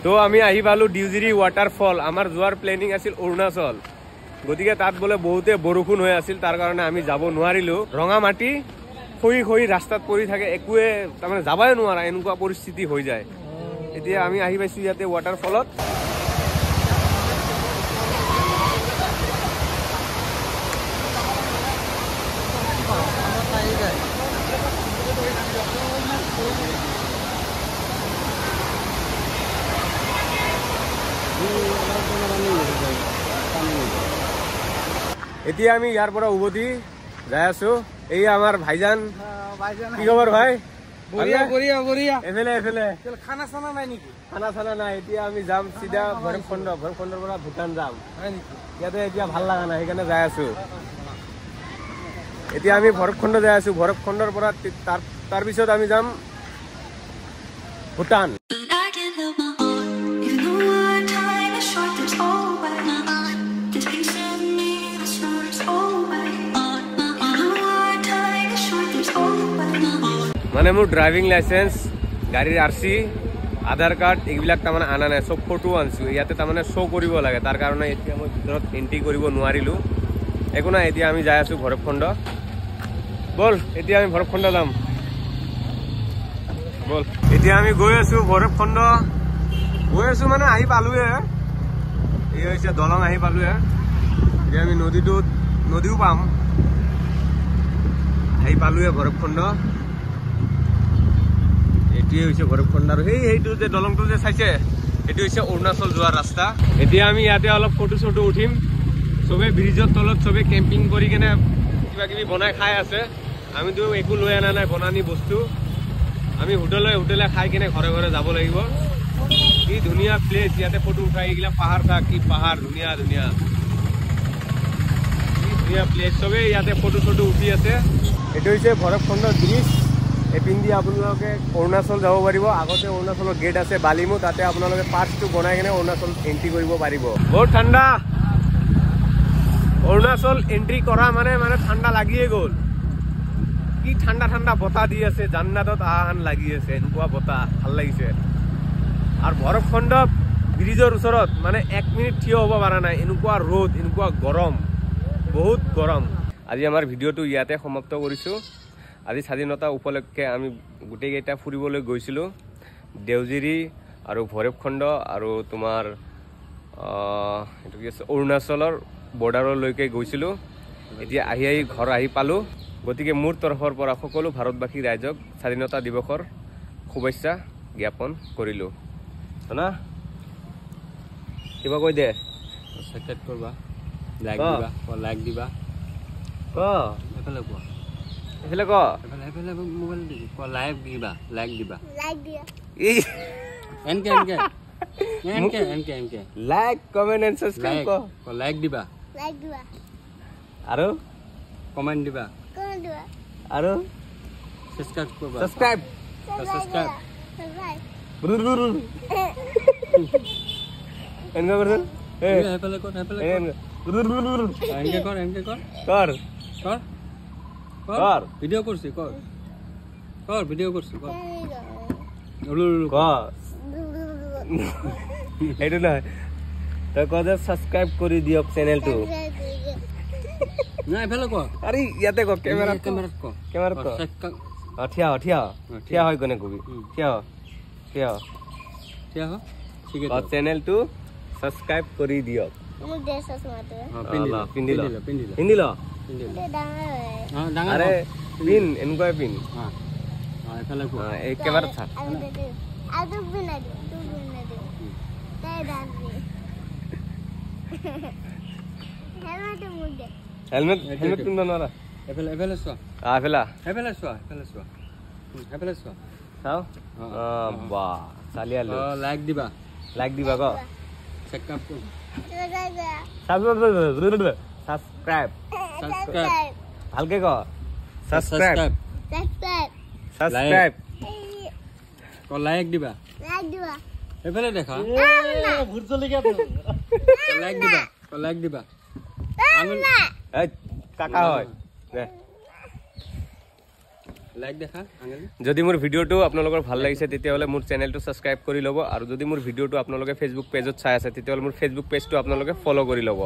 তো আমি আহি পালো ডিউজিৰি ৱাটাৰফল আমাৰ যোৱাৰ প্লেনিং আছিল অৰুণাচল গতিকে তাত বলে বহুতে বৰষুণ হৈ আছিল তাৰ কাৰণে আমি যাব নোৱাৰিলো ৰঙা মাটি খই ৰাস্তাত পৰি থাকে একোৱে তাৰমানে যাবই নোৱাৰা এনেকুৱা পৰিস্থিতি হৈ যায় এতিয়া আমি আহি পাইছো ইয়াতে ৱাটাৰফলত এতিয়া আমি ইয়াৰ পৰা উভতি যাই আছো এই আমাৰ ভাইজান কি খবৰ ভাই বঢ়িয়া বঢ়িয়া বঢ়িয়া এফেলে এফেলে খানা চানা নাই নেকি খানা চানা নাই এতিয়া আমি যাম সিধা ভৈৰৱকুণ্ডৰ পৰা ভূটান যাম হয় নেকি ইয়াতে এতিয়া ভাল লাগা নাই সেইকাৰণে যাই আছো এতিয়া আমি ভৈৰৱকুণ্ড যাই আছো ভৈৰৱকুণ্ডৰ পৰা তাৰ পিছত আমি যাম ভূটান মানে মোৰ ড্ৰাইভিং লাইসেন্স গাড়ীৰ আৰসি আধাৰ কাৰ্ড এইবিলাক তাৰমানে আনা নাই সব ফটো আনছো ইয়াতে তাৰমানে শো কৰিব লাগে তাৰ কাৰণে এতিয়া মই ভিতৰত এন্ট্ৰি কৰিব নোৱাৰিলো একো নাই এতিয়া আমি যাই আছো ভৈৰৱকুণ্ড বল এতিয়া আমি ভৈৰৱকুণ্ড যাম বল এতিয়া আমি গৈ আছো ভৈৰৱকুণ্ড গৈ আছো মানে আহি পালোৱে এই হৈছে দলং আহি পালোৱে এতিয়া আমি নদীও পাম আহি পালোৱে ভৈৰৱকুণ্ড এটিয়ে হৈছে ভৈৰৱকুণ্ড আৰু সেইটো যে দলংটো যে চাইছে এটি হৈছে অৰুণাচল যোৱাৰ ৰাস্তা এতিয়া আমি ইয়াতে অলপ ফটো উঠিম সবে ব্ৰিজৰ তলত সবে কেম্পিং কৰি কেনে কিবা কিবি বনাই খাই আছে আমিতো একো লৈ আনা নাই বনানি বস্তু আমি হোটেলে খাই কেনে ঘৰে ঘৰে যাব লাগিব কি ধুনীয়া প্লেচ ইয়াতে ফটো উঠাই এইগিলা পাহাৰ থাক কি পাহাৰ ধুনীয়া ধুনীয়া প্লেচ সবে ইয়াতে ফটো উঠি আছে এইটো হৈছে ভৈৰৱকুণ্ডৰ ব্ৰিজ এপিন্দি আপোনালোকে অৰুণাচল যাব পাৰিব আগতে অৰুণাচলৰ গেট আছে বালিমু তাতে আপোনালোকে পাছটো বনাই কেনে অৰুণাচল এন্ট্ৰি কৰিব পাৰিব বহুত ঠাণ্ডা অৰুণাচল এন্ট্ৰি কৰা মানে ঠাণ্ডা লাগিয়ে গ'ল কি ঠাণ্ডা বতাহ দি আছে জান্নাতত আহান লাগি আছে এনেকুৱা বতাহ ভাল লাগিছে আৰু ভৈৰৱকুণ্ড ব্ৰিজৰ ওচৰত মানে 1 মিনিট থিয় হ'ব পৰা নাই এনেকুৱা ৰ'দ এনেকুৱা গৰম বহুত গৰম আজি আমাৰ ভিডিঅ'টো ইয়াতে সমাপ্ত কৰিছো আজি স্বাধীনতা উপলক্ষে আমি গোটেইকেইটা ফুৰিবলৈ গৈছিলোঁ দেউজিৰি আৰু ভৈৰৱকুণ্ড আৰু তোমাৰ এইটো কি আছে অৰুণাচলৰ বৰ্ডাৰলৈকে গৈছিলোঁ এতিয়া আহি ঘৰ আহি পালোঁ গতিকে মোৰ তৰফৰ পৰা সকলো ভাৰতবাসী ৰাইজক স্বাধীনতা দিৱসৰ শুভেচ্ছা জ্ঞাপন কৰিলোঁ না কিবা কৈ দে সাবস্ক্ৰাইব কৰবা লাইক দিবা এফালে কোৱা এফালে ক এফালে মোবাইল দি ক লাইক দিবা এনকে লাইক কমেন্ট এন্ড সাবস্ক্রাইব ক লাইক দিবা আৰু কমেন্ট দিবা আৰু সাবস্ক্ৰাইব কৰবা সাবস্ক্ৰাইব এনকে কৰছ এফালে ক এনকে কৰ ভিডিও কৰছি কৰ ভিডিও কৰছি কৰ এইটো না তই কত সাবস্ক্ৰাইব কৰি দিয়ক চ্যানেলটো না এফালে ক আৰে ইয়াতে ক ক্যামেৰাত ক ঠিয়া হয় গনে কবি ঠিয়া ঠিক আছে চ্যানেলটো সাবস্ক্ৰাইব কৰি দিয়ক পিন্দিল আৰে পিন এনেকুৱাই পিন এই কেমেৰা থাক হেলমেট পিন্ধিব নোৱাৰা এফালে চোৱা চাও বাহ চালিয়ালো লাইক দিবা ক সাবস্ক্রাইব ভালকে ক সাবস্ক্রাইব ক লাইক দিবা এফালে দেখা ভূত চলি গয়া তো লাইক দিবা কাকা হয় লাইক দেখা আঙুলি যদি মোৰ ভিডিঅ'টো আপোনালোকৰ ভাল লাগিছে তেতিয়াহ'লে মোৰ চেনেলটো ছাবস্ক্ৰাইব কৰি ল'ব আৰু যদি মোৰ ভিডিঅ'টো আপোনালোকে ফেচবুক পেজত চাই আছে তেতিয়াহ'লে মোৰ ফেচবুক পেজটো আপোনালোকে ফ'ল' কৰি ল'ব